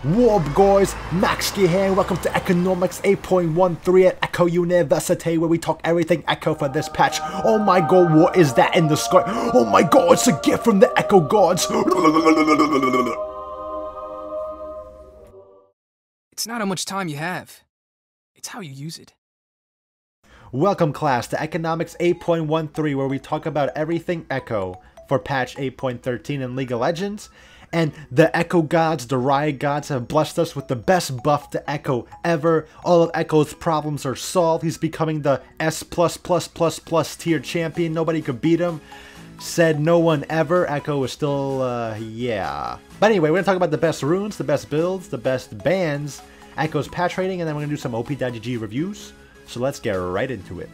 What up guys, Maxske here and welcome to Economics 8.13 at Ekko University, where we talk everything Ekko for this patch. Oh my god, what is that in the sky? Oh my god, it's a gift from the Ekko gods! It's not how much time you have, it's how you use it. Welcome class to Economics 8.13, where we talk about everything Ekko for patch 8.13 in League of Legends. And the Ekko gods, the Riot gods, have blessed us with the best buff to Ekko ever. All of Ekko's problems are solved. He's becoming the S+++ tier champion. Nobody could beat him. Said no one ever. Ekko is still, yeah. But anyway, we're going to talk about the best runes, the best builds, the best bans, Ekko's patch rating, and then we're going to do some OP.GG reviews. So let's get right into it.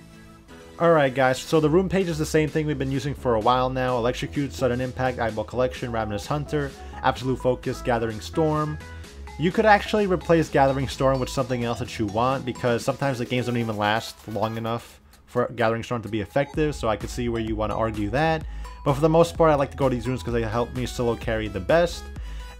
Alright guys, so the rune page is the same thing we've been using for a while now. Electrocute, Sudden Impact, Eyeball Collection, Ravenous Hunter, Absolute Focus, Gathering Storm. You could actually replace Gathering Storm with something else that you want, because sometimes the games don't even last long enough for Gathering Storm to be effective, so I could see where you want to argue that. But for the most part, I like to go to these runes because they help me solo carry the best.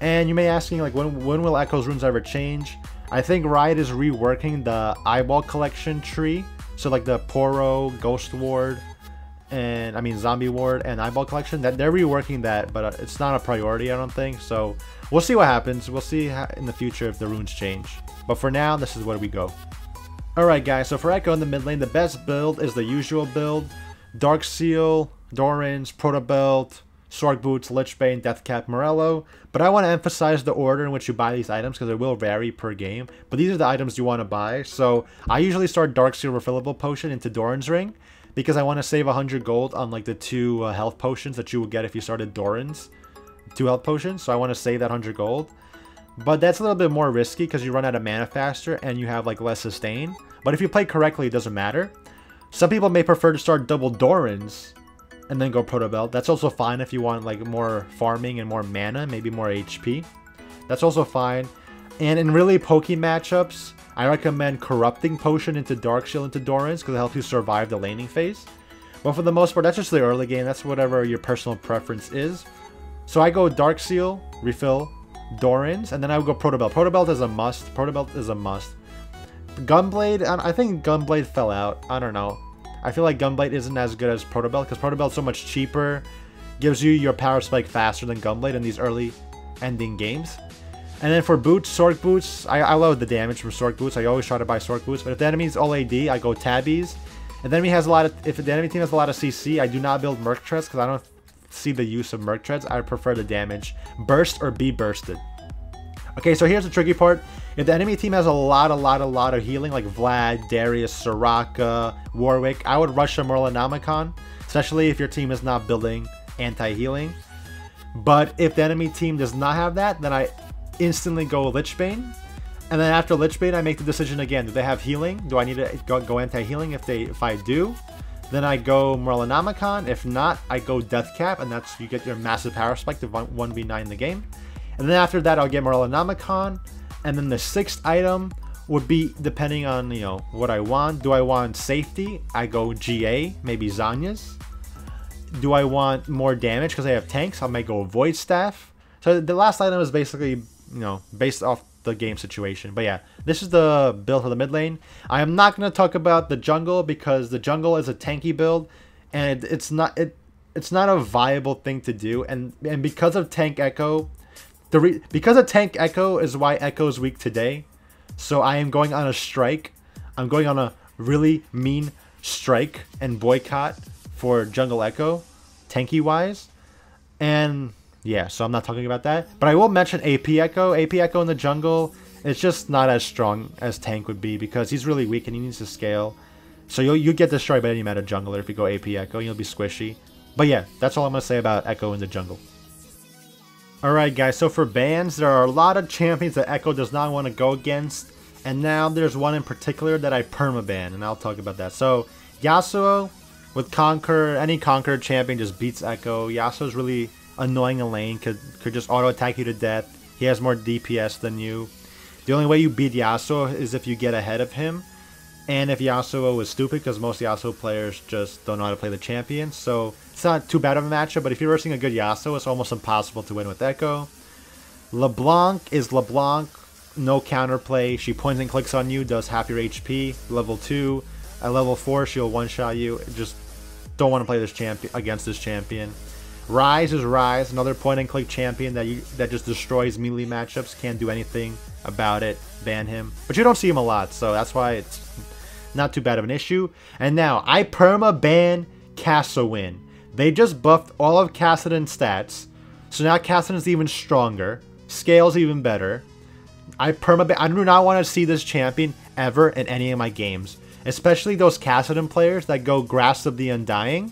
And you may ask me, like, when will Ekko's runes ever change? I think Riot is reworking the Eyeball Collection tree. So like the Poro, Ghost Ward, and Zombie Ward and Eyeball Collection, that they're reworking that, but it's not a priority, I don't think. So we'll see what happens. We'll see in the future if the runes change. But for now, this is where we go. Alright guys, so for Ekko in the mid lane, the best build is the usual build. Dark Seal, Doran's, Proto Belt, Sword Boots, Lichbane, Deathcap, Morello. But I want to emphasize the order in which you buy these items because it will vary per game. But these are the items you want to buy. So I usually start Dark Seal Refillable Potion into Doran's Ring because I want to save 100 gold on like the 2 health potions that you would get if you started Doran's. 2 health potions, so I want to save that 100 gold. But that's a little bit more risky because you run out of mana faster and you have like less sustain. But if you play correctly, it doesn't matter. Some people may prefer to start double Doran's and then go Proto Belt. That's also fine if you want like more farming and more mana, maybe more HP. That's also fine. And in really pokey matchups, I recommend Corrupting Potion into Dark Shield into Doran's because it helps you survive the laning phase. But for the most part, that's just the early game. That's whatever your personal preference is. So I go Dark Seal, refill, Doran's, and then I would go Proto Belt. Proto Belt is a must. Proto Belt is a must. Gunblade, I think Gunblade fell out. I don't know. I feel like Gunblade isn't as good as Proto Belt because Proto Belt's so much cheaper, gives you your power spike faster than Gunblade in these early ending games. And then for boots, Sork Boots, I love the damage from Sork Boots. I always try to buy Sork Boots, but if the enemy's all AD, I go Tabbies. If the enemy has a lot of, if the enemy team has a lot of CC, I do not build Merc Treads because I don't see the use of Merc Treads. I prefer the damage burst or be bursted. Okay, so here's the tricky part. If the enemy team has a lot of healing, like Vlad, Darius, Soraka, Warwick, I would rush a Morellonomicon, especially if your team is not building anti-healing. But if the enemy team does not have that, then I instantly go Lichbane. And then after Lichbane, I make the decision again. Do they have healing? Do I need to go anti-healing? If I do, then I go Morellonomicon. If not, I go Deathcap, and that's, you get your massive power spike to 1v9 in the game. And then after that, I'll get Morellonomicon. And then the 6th item would be, depending on, you know, what I want. Do I want safety? I go GA, maybe Zanya's. Do I want more damage because I have tanks? I might go Void Staff. So the last item is basically, you know, based off the game situation. But yeah, this is the build for the mid lane. I am not going to talk about the jungle because the jungle is a tanky build. And it's not a viable thing to do. And because of Tank Ekko, because of Tank Ekko is why Ekko is weak today. So I am going on a strike. I'm going on a really mean strike and boycott for Jungle Ekko, tanky wise. And yeah, so I'm not talking about that. But I will mention AP Ekko. AP Ekko in the jungle, it's just not as strong as Tank would be because he's really weak and he needs to scale. So you get destroyed by any meta jungler if you go AP Ekko. You'll be squishy. But yeah, that's all I'm going to say about Ekko in the jungle. Alright guys, so for bans, there are a lot of champions that Ekko does not want to go against. And now there's one in particular that I permaban, and I'll talk about that. So, Yasuo with Conquer, any Conquer champion just beats Ekko. Yasuo's really annoying in lane, could just auto-attack you to death. He has more DPS than you. The only way you beat Yasuo is if you get ahead of him. And if Yasuo is stupid, because most Yasuo players just don't know how to play the champion. So it's not too bad of a matchup, but if you're versing a good Yasuo, it's almost impossible to win with Ekko. LeBlanc is LeBlanc, no counterplay. She points and clicks on you, does half your HP. Level 2. At level 4, she'll one-shot you. Just don't want to play this champion against this champion. Rise is Rise, another point and click champion that just destroys melee matchups. Can't do anything about it. Ban him. But you don't see him a lot, so that's why it's not too bad of an issue. And now I perma ban Cassowin. They just buffed all of Kassadin's stats, so now Kassadin's even stronger. Scale's even better. I do not want to see this champion ever in any of my games. Especially those Kassadin players that go Grasp of the Undying.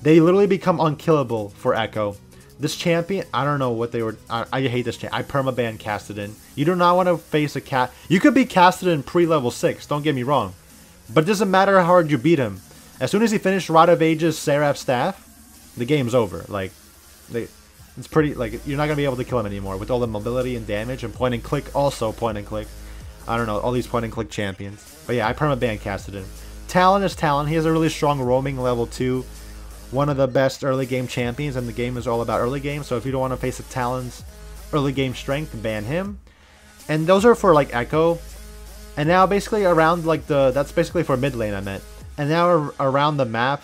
They literally become unkillable for Ekko. This champion, I don't know what they were. I hate this champion. I permaban Kassadin. You do not want to face a cat. You could beat Kassadin pre-level 6, don't get me wrong. But it doesn't matter how hard you beat him. As soon as he finished Rod of Ages Seraph Staff, the game's over. Like, it's pretty, like, you're not going to be able to kill him anymore with all the mobility and damage and point and click, also point and click. I don't know, all these point and click champions. But yeah, I permaban Kassadin. Talon is Talon. He has a really strong roaming level 2. One of the best early game champions, and the game is all about early game. So if you don't want to face a Talon's early game strength, ban him. And those are for like Ekko. And now basically around like that's basically for mid lane I meant. And now around the map,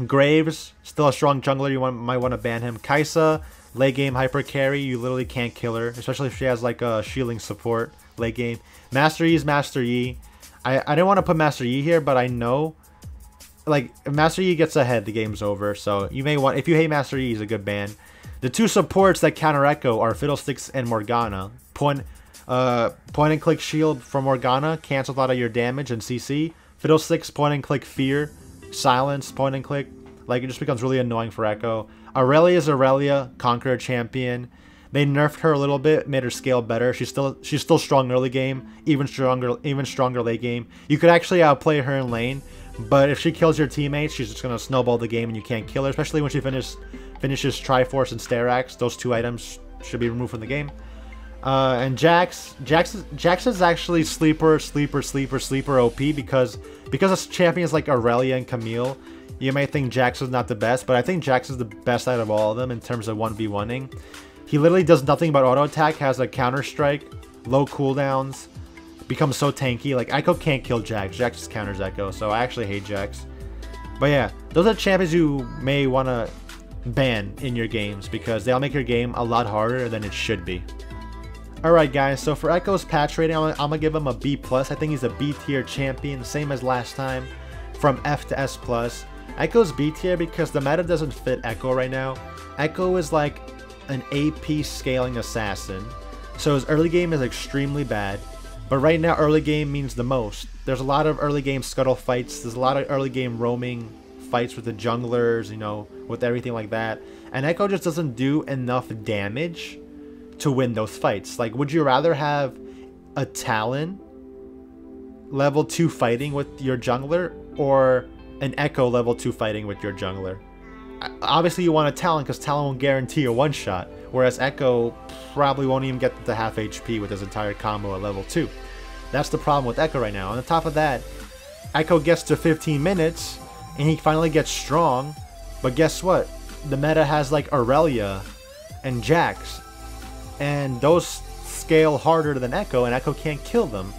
Graves, still a strong jungler, you might want to ban him. Kaisa, late game hyper carry, you literally can't kill her, especially if she has like a shielding support late game. Master Yi is Master Yi. I didn't want to put Master Yi here, but I know, like, if Master Yi gets ahead, the game's over. So you may want, if you hate Master Yi, he's a good ban. The two supports that counter Ekko are Fiddlesticks and Morgana. Point and click shield from Morgana cancels a lot of your damage and CC. Fiddlesticks point and click fear, silence, point and click. Like, it just becomes really annoying for Ekko. Aurelia is Aurelia, Conqueror champion. They nerfed her a little bit, made her scale better. She's still strong early game, even stronger late game. You could actually outplay her in lane, but if she kills your teammates, she's just gonna snowball the game and you can't kill her. Especially when she finishes Triforce and Sterax. Those two items should be removed from the game. And Jax is actually sleeper OP because of champions like Aurelia and Camille. You may think Jax is not the best, but I think Jax is the best out of all of them in terms of 1v1ing. He literally does nothing but auto attack, has a counter strike, low cooldowns, becomes so tanky. Like, Ekko can't kill Jax. Jax just counters Ekko, so I actually hate Jax. But yeah, those are champions you may want to ban in your games because they'll make your game a lot harder than it should be. Alright guys, so for Ekko's patch rating, I'm going to give him a B+. I think he's a B tier champion, same as last time, from F to S+. Ekko's B tier because the meta doesn't fit Ekko right now. Ekko is like an AP scaling assassin, so his early game is extremely bad, but right now early game means the most. There's a lot of early game scuttle fights, there's a lot of early game roaming fights with the junglers, you know, with everything like that, and Ekko just doesn't do enough damage to win those fights. Like, would you rather have a Talon level 2 fighting with your jungler or an Ekko level 2 fighting with your jungler? Obviously you want a Talon because Talon will guarantee a one-shot, whereas Ekko probably won't even get to half HP with his entire combo at level 2. That's the problem with Ekko right now. On the top of that, Ekko gets to 15 minutes and he finally gets strong, but guess what? The meta has like Aurelia and Jax, and those scale harder than Ekko, and Ekko can't kill them.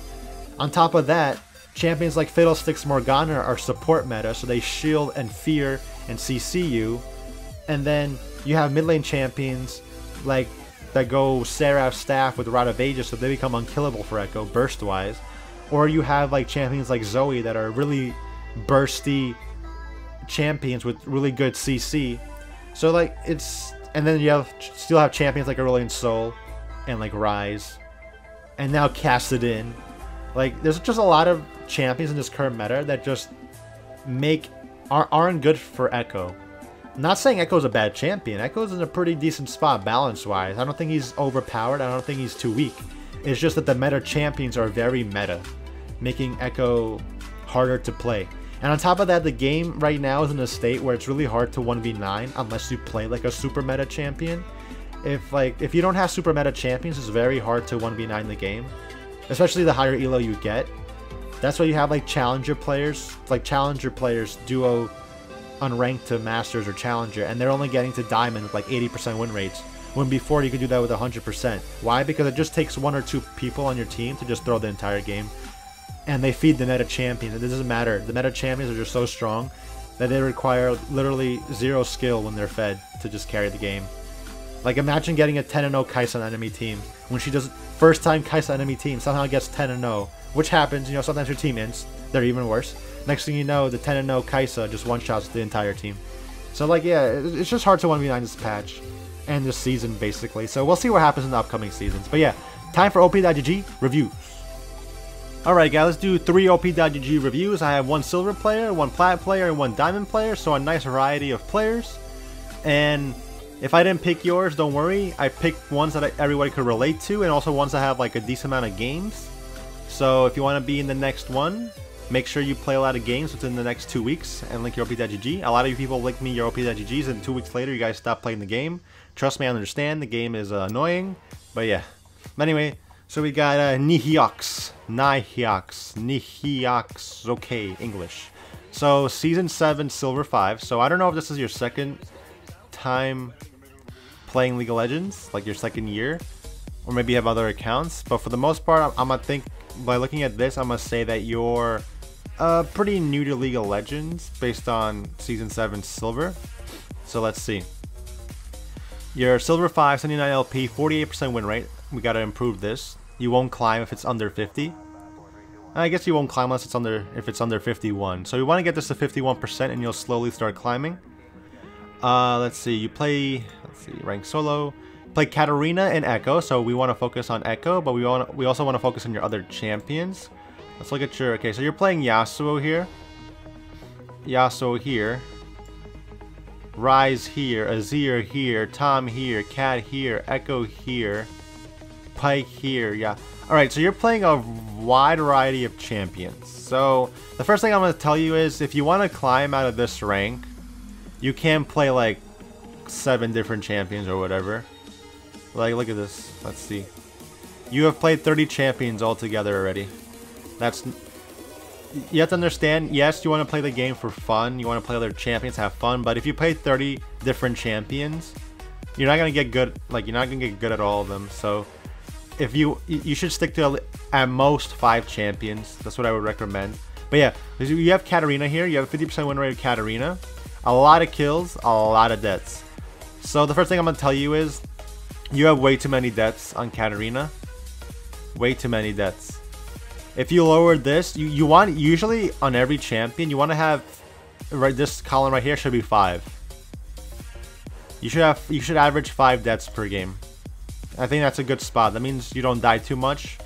On top of that, champions like Fiddlesticks Morgana are support meta, so they shield and fear and CC you. And then you have mid lane champions like that go Seraph Staff with Rod of Ages, so they become unkillable for Ekko burst wise. Or you have like champions like Zoe that are really bursty champions with really good CC. So like it's, and then you still have champions like Aurelion Sol and like Rise, and now Kassadin. Like, there's just a lot of champions in this current meta that just aren't good for Ekko. I'm not saying Ekko's a bad champion. Ekko's in a pretty decent spot balance-wise. I don't think he's overpowered. I don't think he's too weak. It's just that the meta champions are very meta, making Ekko harder to play. And on top of that, the game right now is in a state where it's really hard to 1v9 unless you play like a super meta champion. If you don't have super meta champions, it's very hard to 1v9 the game, especially the higher elo you get. That's why you have like challenger players, duo unranked to masters or challenger, and they're only getting to diamond with like 80% win rates, when before you could do that with 100%. Why? Because it just takes 1 or 2 people on your team to just throw the entire game. And they feed the meta champions. It doesn't matter. The meta champions are just so strong that they require literally 0 skill when they're fed to just carry the game. Like, imagine getting a 10-0 Kai'Sa on enemy team. When she does first time Kai'Sa enemy team somehow gets 10-0, which happens, you know, sometimes your team ints, they're even worse. Next thing you know, the 10-0 Kai'Sa just one-shots the entire team. So, like, yeah, it's just hard to 1v9 this patch and this season, basically. So we'll see what happens in the upcoming seasons. But yeah, time for OP.GG reviews. Alright guys, let's do 3 OP.GG reviews. I have 1 silver player, 1 plat player, and 1 diamond player, so a nice variety of players. And if I didn't pick yours, don't worry. I picked ones that everybody could relate to, and also ones that have like a decent amount of games. So if you want to be in the next one, make sure you play a lot of games within the next 2 weeks and link your OP.GG. A lot of you people link me your OP.GGs, and 2 weeks later you guys stop playing the game. Trust me, I understand. The game is annoying, but yeah. But anyway, so we got Nihiox, okay, English. So Season 7, Silver 5. So I don't know if this is your second time playing League of Legends, like your second year, or maybe you have other accounts. But for the most part, I'm gonna think, by looking at this, I'm gonna say that you're pretty new to League of Legends based on Season 7 Silver. So let's see. Your Silver 5, 79 LP, 48% win rate. We gotta improve this. You won't climb if it's under 50. I guess you won't climb unless it's if it's under 51. So you want to get this to 51% and you'll slowly start climbing. Let's see. You play, rank solo. Play Katarina and Ekko. So we want to focus on Ekko, but we also want to focus on your other champions. Let's look at your, okay, so you're playing Yasuo here. Yasuo here. Ryze here, Azir here, Tom here, Cat here, Ekko here, Pike here, yeah. Alright, so you're playing a wide variety of champions. So, the first thing I'm going to tell you is, if you want to climb out of this rank, you can play like 7 different champions or whatever. Like, look at this. Let's see. You have played 30 champions altogether already. You have to understand, yes, you want to play the game for fun, you want to play other champions, have fun, but if you play 30 different champions, you're not going to get good, like, you're not going to get good at all of them. So if you should stick to at most 5 champions. That's what I would recommend. But yeah, you have Katarina here, you have a 50% win rate of Katarina, a lot of kills, a lot of deaths. So the first thing I'm going to tell you is, you have way too many deaths on Katarina. Way too many deaths. If you lower this, you want, usually on every champion, you want to have, right, this column right here should be 5. You should average 5 deaths per game. I think that's a good spot. That means you don't die too much,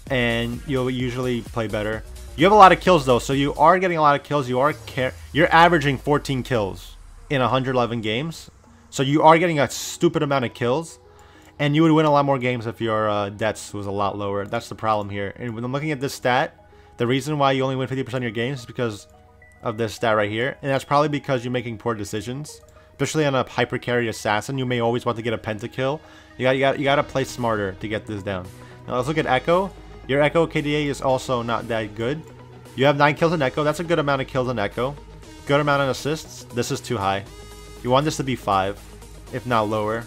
and you'll usually play better. You have a lot of kills though, so you are getting a lot of kills. You're averaging 14 kills in 111 games, so you are getting a stupid amount of kills. And you would win a lot more games if your deaths was a lot lower. That's the problem here. And when I'm looking at this stat, the reason why you only win 50% of your games is because of this stat right here. And that's probably because you're making poor decisions. Especially on a hyper carry assassin, you may always want to get a pentakill. You gotta play smarter to get this down. Now let's look at Ekko. Your Ekko KDA is also not that good. You have 9 kills in Ekko. That's a good amount of kills in Ekko. Good amount of assists. This is too high. You want this to be 5, if not lower.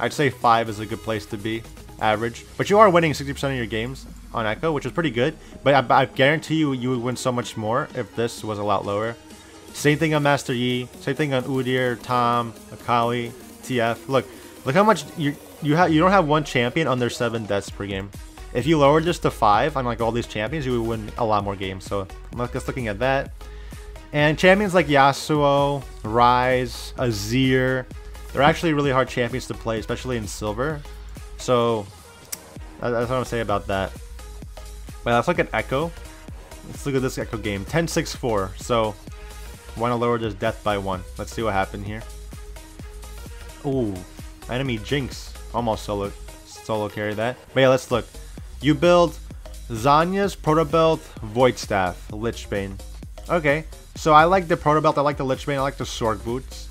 I'd say 5 is a good place to be, average. But you are winning 60% of your games on Ekko, which is pretty good. But I guarantee you would win so much more if this was a lot lower. Same thing on Master Yi. Same thing on Udyr, Tom, Akali, TF. Look how much you don't have one champion under 7 deaths per game. If you lowered this to 5 on like all these champions, you would win a lot more games. So I'm just looking at that. And champions like Yasuo, Ryze, Azir, they're actually really hard champions to play, especially in Silver. So, that's what I'm going to say about that. Well, let's look at Ekko. Let's look at this Ekko game. 10-6-4. So, want to lower this death by 1. Let's see what happened here. Ooh, enemy Jinx. Almost solo carry that. But yeah, let's look. You build Zanya's Proto Belt, Void Staff, Lich Bane. Okay, so I like the Proto Belt, I like the Lich Bane, I like the Sword Boots.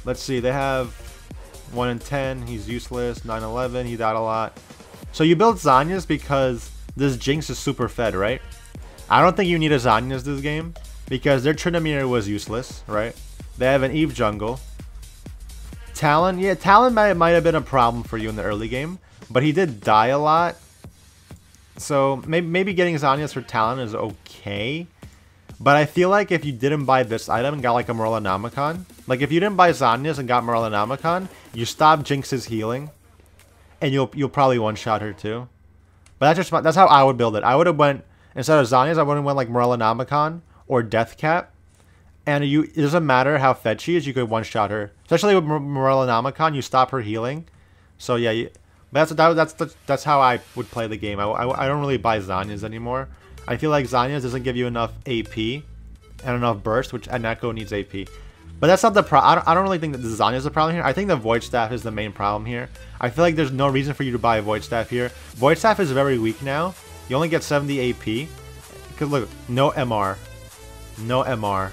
Let's see, they have 1 in 10, he's useless, 9-11, he died a lot. So you build Zanya's because this Jinx is super fed, right? I don't think you need a Zanya's this game, because their Tryndamere was useless, right? They have an Eve jungle. Talon, yeah, Talon might have been a problem for you in the early game, but he did die a lot. So maybe getting Zanias for Talon is okay. But I feel like if you didn't buy this item and got like a Morellonomicon, like if you didn't buy Zanias and got Morellonomicon, you stop Jinx's healing, and you'll probably one-shot her too. But that's how I would build it. I would have went, instead of Zanias, I would have went like Morellonomicon or Deathcap. And it doesn't matter how fed she is, you could one-shot her. Especially with Morellonomicon, you stop her healing. So yeah, that's how I would play the game. I don't really buy Zanias anymore. I feel like Zanias doesn't give you enough AP and enough burst, which an Ekko needs AP. But that's not the problem. I don't really think that the Zanias is the problem here. I think the Void Staff is the main problem here. I feel like there's no reason for you to buy a Void Staff here. Void Staff is very weak now. You only get 70 AP. Because look, no MR. No MR.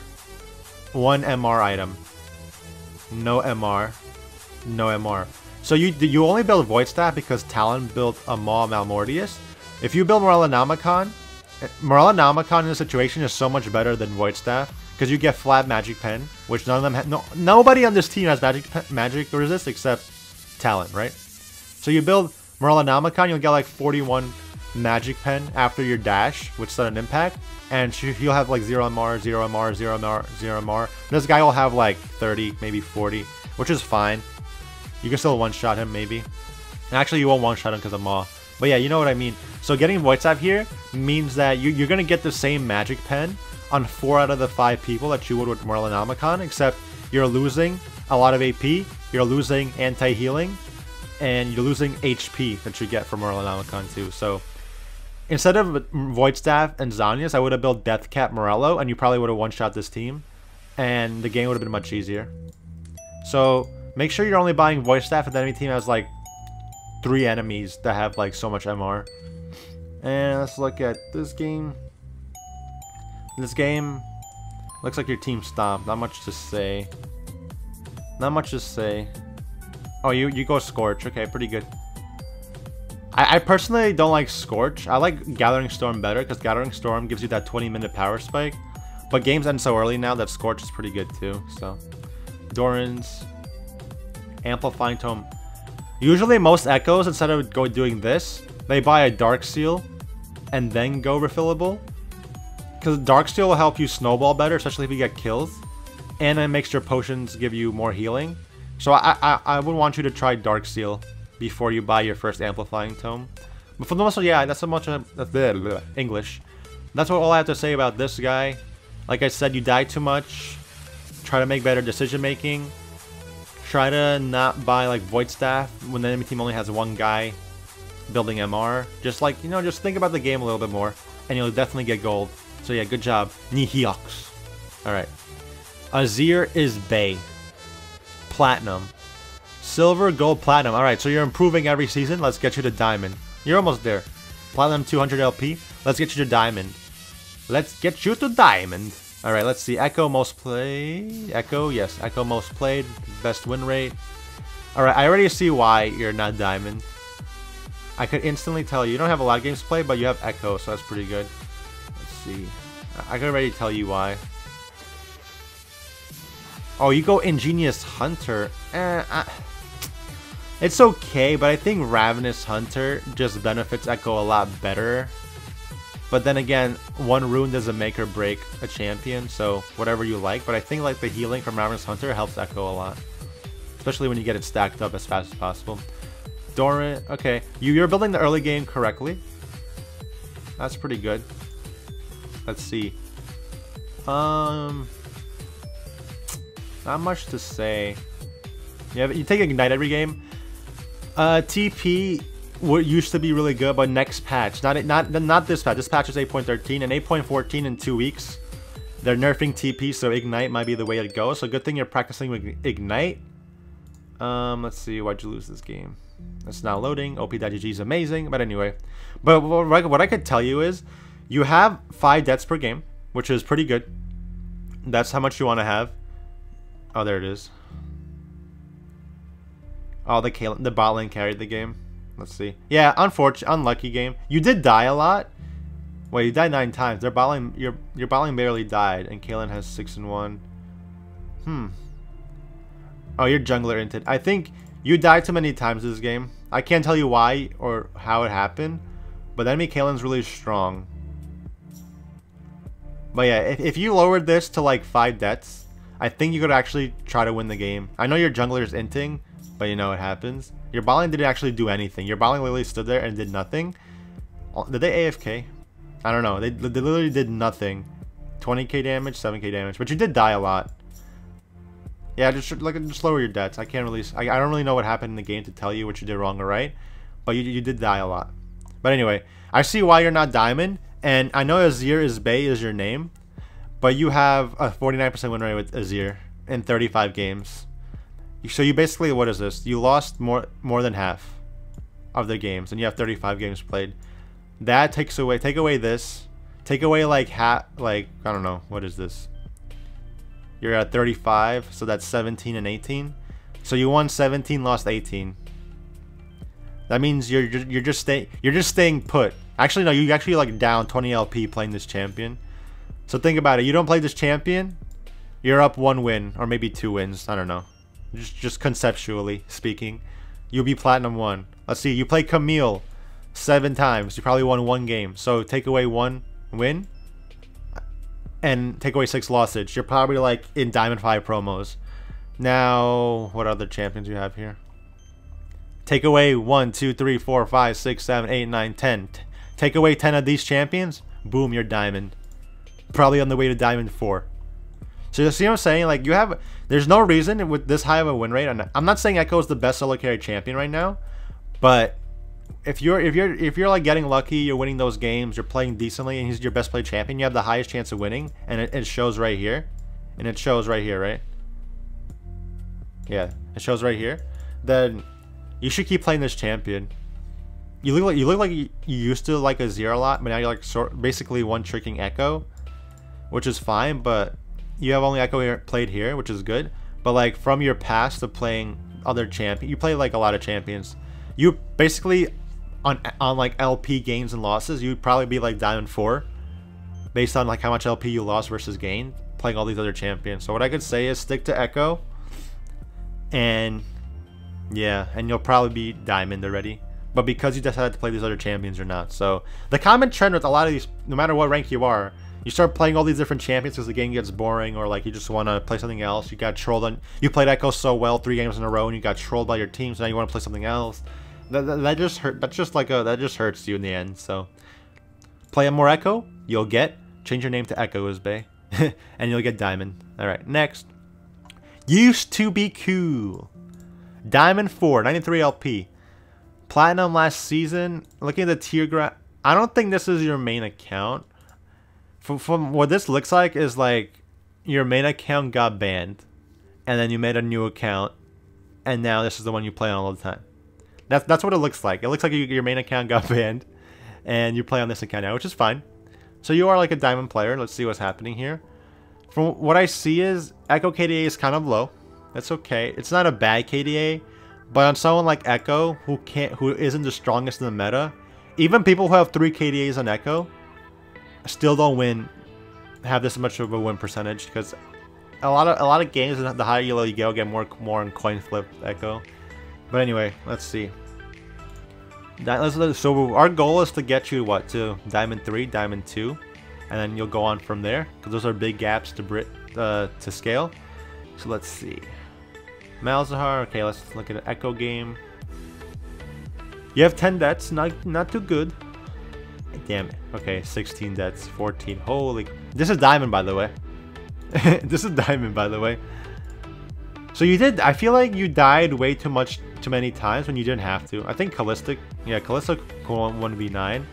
One MR item. No MR. No MR. So you only build Void Staff because Talon built a Maw Malmortius. If you build Morellonomicon in this situation is so much better than Void Staff. Because you get flat Magic Pen, which none of them nobody on this team has magic resist except Talon, right? So you build Morellonomicon, you'll get like 41 Magic Pen after your dash with sudden impact. And he'll have like 0 MR, 0 MR, 0 MR, 0 MR. This guy will have like 30, maybe 40, which is fine. You can still one-shot him, maybe. And actually, you won't one-shot him because of Maw. But yeah, you know what I mean. So getting Void Staff here means that you're going to get the same Magic Pen on 4 out of the 5 people that you would with Morellonomicon, except you're losing a lot of AP, you're losing anti-healing, and you're losing HP that you get from Morellonomicon too. So instead of Void Staff and Zanias, I would have built Deathcap Morello, and you probably would have one-shot this team, and the game would have been much easier. So make sure you're only buying Void Staff if the enemy team has like 3 enemies that have like so much MR. And let's look at this game. This game looks like your team stomped. Not much to say. Not much to say. Oh, you go Scorch. Okay, pretty good. I personally don't like Scorch. I like Gathering Storm better because Gathering Storm gives you that 20-minute power spike. But games end so early now that Scorch is pretty good too. So, Doran's Amplifying Tome. Usually most Echoes, instead of doing this, they buy a Dark Seal and then go refillable. Because Dark Steel will help you snowball better, especially if you get kills. And it makes your potions give you more healing. So I would want you to try Dark Steel before you buy your first Amplifying Tome. But for the most part, yeah, that's so much English. That's all I have to say about this guy. Like I said, you die too much. Try to make better decision making. Try to not buy like Void Staff when the enemy team only has 1 guy building MR. Just like, you know, just think about the game a little bit more. And you'll definitely get gold. So yeah, good job. Nihiox. Alright. Azir is Bay. Platinum. Silver, gold, platinum. Alright, so you're improving every season. Let's get you to diamond. You're almost there. Platinum 200 LP. Let's get you to diamond. Let's get you to diamond. Alright, let's see. Ekko most played. Ekko, yes. Ekko most played. Best win rate. Alright, I already see why you're not diamond. I could instantly tell you. You don't have a lot of games played, but you have Ekko, so that's pretty good. Let's see. I can already tell you why. Oh, you go Ingenious Hunter. It's okay, but I think Ravenous Hunter just benefits Ekko a lot better. But then again, 1 rune doesn't make or break a champion, so whatever you like. But I think like the healing from Ravenous Hunter helps Ekko a lot. Especially when you get it stacked up as fast as possible. Doran, okay. You're building the early game correctly. That's pretty good. Let's see. Not much to say. Yeah, you take Ignite every game. TP used to be really good, but next patch, not this patch. This patch is 8.13 and 8.14 in 2 weeks. They're nerfing TP, so Ignite might be the way to go. So good thing you're practicing with Ignite. Let's see, why'd you lose this game? It's not loading. OP.GG is amazing, but anyway. But what I could tell you is, you have 5 deaths per game, which is pretty good. That's how much you want to have. Oh, there it is. Oh, the bot lane carried the game. Let's see. Yeah, unlucky game. You did die a lot. Wait, you died 9 times. Their bot lane, your bot lane barely died, and Kaylin has 6 and 1. Oh, your jungler inted. I think you died too many times this game. I can't tell you why or how it happened, but enemy Kalen's really strong. But yeah, if you lowered this to like 5 deaths, I think you could actually try to win the game. I know your jungler's inting, but you know it happens. Your bot lane didn't actually do anything. Your bot lane literally stood there and did nothing. Did they AFK? I don't know. They literally did nothing. 20k damage, 7k damage, but you did die a lot. Yeah, just lower your deaths. I can't really. I don't really know what happened in the game to tell you what you did wrong or right, but you did die a lot. But anyway, I see why you're not diamond, and I know Azir is Bay is your name, but you have a 49% win rate with Azir in 35 games. So you basically, what is this? You lost more than half of the games, and you have 35 games played. That take away this, take away like I don't know, what is this? You're at 35, so that's 17 and 18. So you won 17, lost 18. That means you're just staying put. Actually, no, you actually like down 20 LP playing this champion. So think about it. You don't play this champion, you're up 1 win or maybe 2 wins. I don't know. Just conceptually speaking, you'll be platinum 1. Let's see. You play Camille 7 times. You probably won 1 game. So take away 1 win and take away 6 losses. You're probably like in Diamond 5 promos. Now, what other champions you have here? Take away 1, 2, 3, 4, 5, 6, 7, 8, 9, 10. Take away 10 of these champions. Boom, you're diamond. Probably on the way to Diamond 4. So you see what I'm saying? Like there's no reason with this high of a win rate. And I'm not saying Ekko is the best solo carry champion right now, but if you're like getting lucky, you're winning those games, you're playing decently, and he's your best played champion, you have the highest chance of winning, and it shows right here, and it shows right here, right? Yeah, it shows right here. Then you should keep playing this champion. You look like you used to like Azir a lot, but now you're like basically one tricking Ekko, which is fine. But you have only Ekko here, played here, which is good. But like from your past of playing other champions, you play like a lot of champions. You basically on like LP gains and losses, you'd probably be like Diamond 4, based on like how much LP you lost versus gained playing all these other champions. So what I could say is stick to Ekko, and yeah, and you'll probably be Diamond already. But because you decided to play these other champions, you're not. So the common trend with a lot of these, no matter what rank you are, you start playing all these different champions because the game gets boring, or like you just want to play something else. You got trolled on. You played Ekko so well 3 games in a row, and you got trolled by your team. So now you want to play something else. That just hurt. That's just like that just hurts you in the end. So play a more Ekko, you'll get. Change your name to Ekko Uzbay, and you'll get Diamond. All right, next. Used to be cool. Diamond 4, 93 LP. Platinum last season. Looking at the tier graph, I don't think this is your main account. From what this looks like is like your main account got banned, and then you made a new account, and now this is the one you play on all the time. That's what it looks like. It looks like your main account got banned, and you play on this account now, which is fine. So you are like a diamond player. Let's see what's happening here. From what I see is Ekko KDA is kind of low. That's okay. It's not a bad KDA, but on someone like Ekko who isn't the strongest in the meta, even people who have 3 KDAs on Ekko still don't have this much of a win percentage, because a lot of games, the higher you go, get more on coin flip Ekko. But anyway, let's see. So our goal is to get you to Diamond 3, Diamond 2, and then you'll go on from there, because those are big gaps to scale. So let's see. Malzahar. Okay, let's look at an Ekko game. You have 10 deaths, not too good. Damn it. Okay, 16 deaths, 14. Holy, this is Diamond, by the way. This is Diamond, by the way. So you did. I feel like you died way too many times when you didn't have to. I think Callisto could 1v9,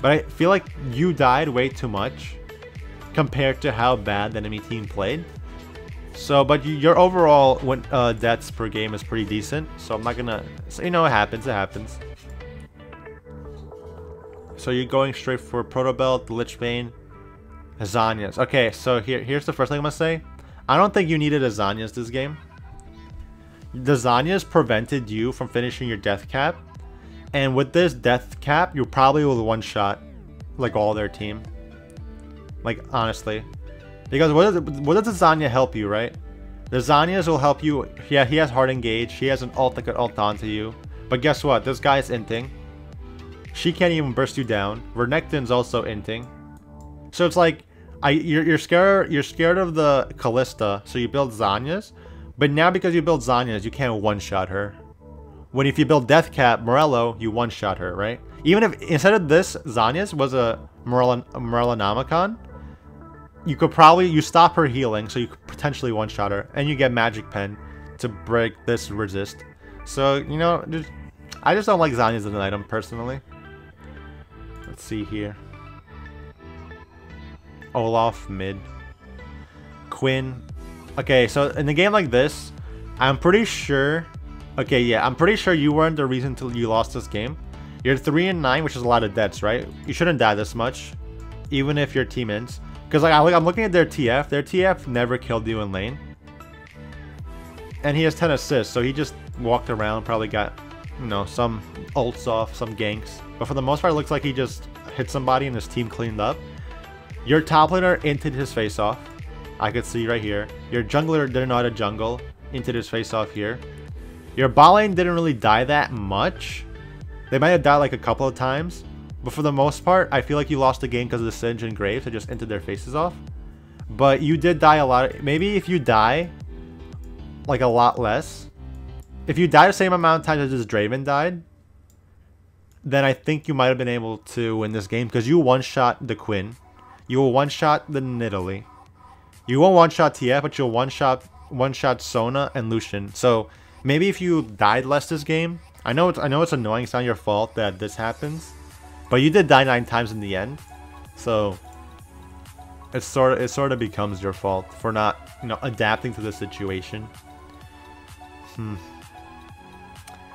but I feel like you died way too much compared to how bad the enemy team played. So, but your overall deaths per game is pretty decent. So I'm not gonna. So, you know, it happens. It happens. So you're going straight for Proto Belt, Lichbane, Zanyas. Okay, so here's the first thing I'm gonna say. I don't think you needed a Zanyas this game. The Zanyas prevented you from finishing your death cap, and with this death cap, you probably will one-shot like all their team. Like honestly, because what does the Zanya help you, right? The Zanyas will help you. Yeah, he has hard engage. He has an ult that could ult onto you. But guess what? This guy's inting. She can't even burst you down. Renekton's also inting. So it's like, you're scared of the Callista, so you build Zanyas. But now because you build Zanyas, you can't one-shot her. When if you build Deathcap, Morello, you one-shot her, right? Even if instead of this, Zanyas was a Morellonomicon, you stop her healing, so you could potentially one-shot her, and you get Magic Pen to break this resist. So, you know, I just don't like Zanyas as an item, personally. Let's see here. Olaf, mid. Quinn. Okay, so in a game like this, I'm pretty sure... Okay, yeah, I'm pretty sure you weren't the reason you lost this game. You're 3-9, which is a lot of deaths, right? You shouldn't die this much, even if your team ends. Because like, I'm looking at their TF. Their TF never killed you in lane. And he has 10 assists, so he just walked around, probably got, you know, some ults off, some ganks. But for the most part, it looks like he just hit somebody and his team cleaned up. Your top laner inted his face off. I could see right here. Your jungler didn't know how to jungle. Inted his face off here. Your bot lane didn't really die that much. They might have died like a couple of times. But for the most part, I feel like you lost the game because of the Singe and Graves. They just entered their faces off. But you did die a lot. Maybe if you die, like a lot less. If you die the same amount of times as this Draven died, then I think you might have been able to win this game. Because you one-shot the Quinn. You will one-shot the Nidalee. You won't one-shot TF, but you'll one-shot Sona and Lucian. So maybe if you died less this game, I know it's annoying. It's not your fault that this happens. But you did die 9 times in the end, so it sort of becomes your fault for not, you know, adapting to the situation.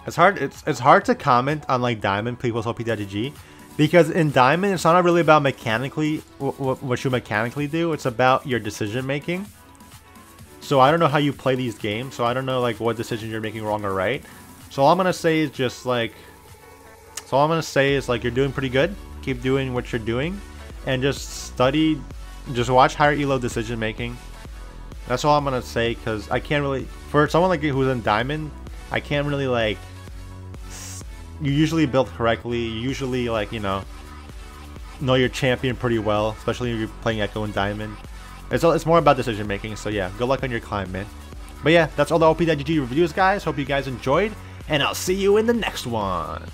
It's hard to comment on like Diamond people's OP.GG because in Diamond it's not really about mechanically what you mechanically do. It's about your decision making. So I don't know how you play these games. So I don't know like what decision you're making wrong or right. So all I'm gonna say is just like. So all I'm going to say is, like, you're doing pretty good. Keep doing what you're doing. And just study, just watch higher elo decision making. That's all I'm going to say, because I can't really, for someone like you who's in Diamond, I can't really, like, you usually build correctly. You usually, like, you know your champion pretty well, especially if you're playing Ekko in Diamond. It's more about decision making, so yeah, good luck on your climb, man. But yeah, that's all the OP.GG reviews, guys. Hope you guys enjoyed, and I'll see you in the next one.